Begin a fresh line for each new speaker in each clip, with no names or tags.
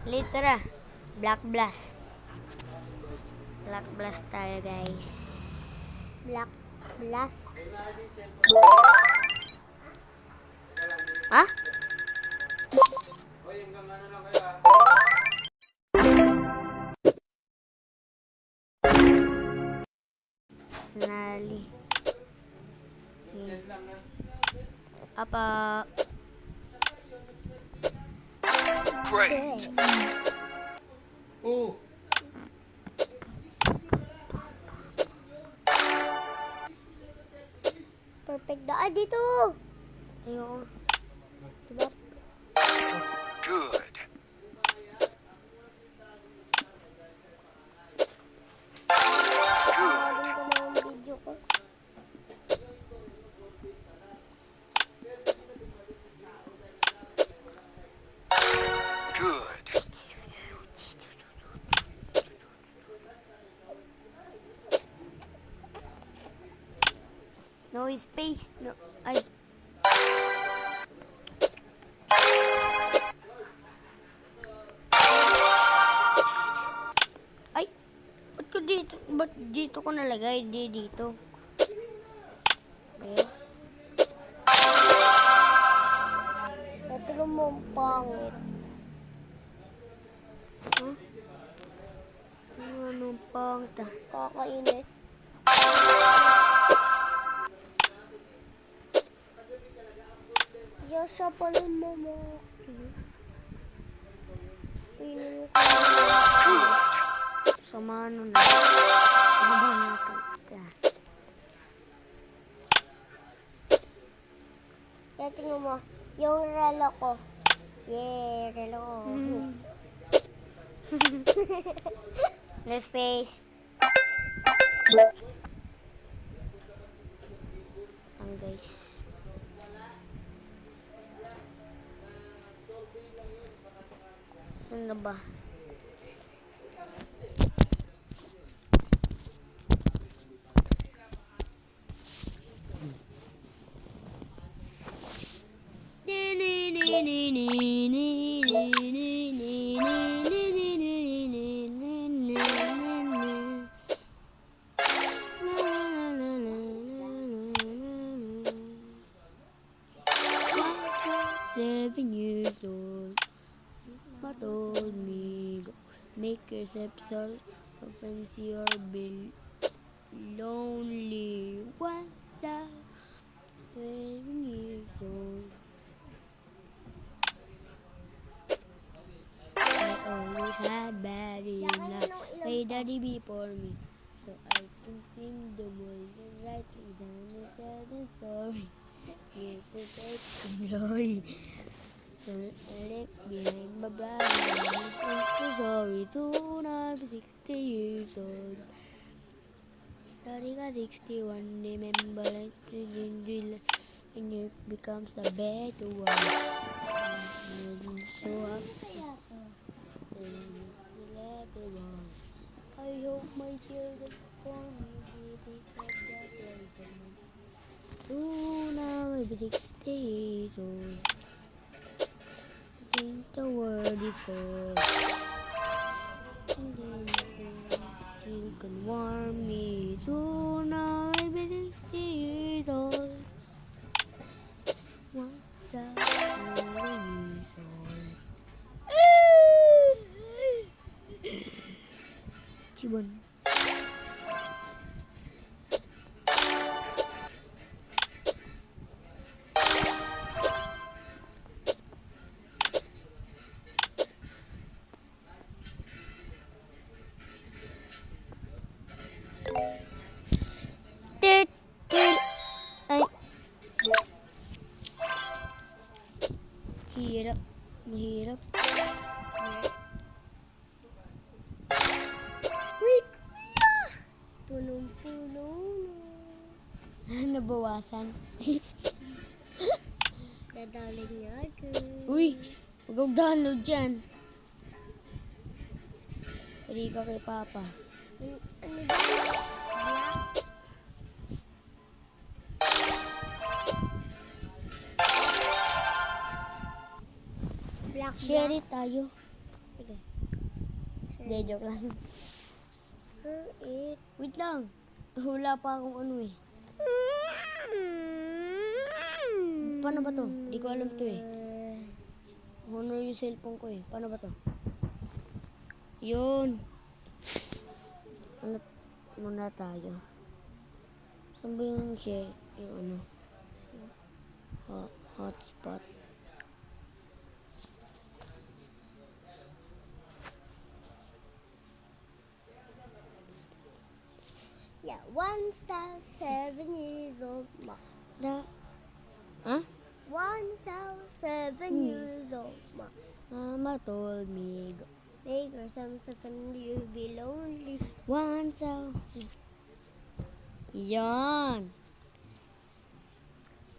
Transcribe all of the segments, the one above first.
Litra. Black Blast. Black Blast tayo, guys.
Black Blast.
Ha? Nali. Apa?
Great. Oh.
Perfect daan dito.
Ayoko.
Diba?
Good.
Nakarin ko na yung video ko.
Good.
No space. No. Ay. Ay. Ba't ko dito? Ba't dito ko nalagay? Di dito. Okay.
Ito mo ang pangit.
Huh? Anong pangit ah?
Kakainis. Yasa pala mamaki. Pinuno ko.
Sama ano na. Haba natin.
Kaya tingnan mo, yung relo ko. Yeah, relo ko.
No space. Ang guys. Ano na ba? Seven years old, ma told me, go make yourself so fancy or be lonely. Once I 7 years old, I always had bad enough. My daddy before me, so I can sing the words and write it down and tell the story. Give the take some glory. So I left behind my brother. I'm so sorry. Soon I'll be 60 years old. Starting at 61, remember like drill, and it becomes a better one. So happy. Later on, I hope my children for me be like that later on. Soon I'll be 60 years old. I think the world is cold. You can warm me. Soon I'll be 60 years old. Once I'm 7 years old. Chibon. Ay. Hirap. Mahirap.
Uy, kuya! Punong-puno na.
Nabawasan.
Dadaling niya ako.
Uy, huwag kang download dyan. Pari ka kay Papa.
Ano ba? Black? Black
Share it tayo. Sige. Hindi, joke lang. Wait lang. Hula pa akong ano eh. Paano ba to? Di ko alam to eh. Honor yung cellphone ko eh. Paano ba to? Yun. Ano muna tayo? Saan ba yung share? Yung ano? Hotspot.
Yeah, once I was 7 years old.
Huh?
Once I was 7 years old.
Mama told me go.
Make her something you'll be lonely.
Once Yan.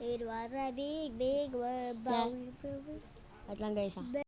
It was a big, big world.
Yeah. At lang guys ha.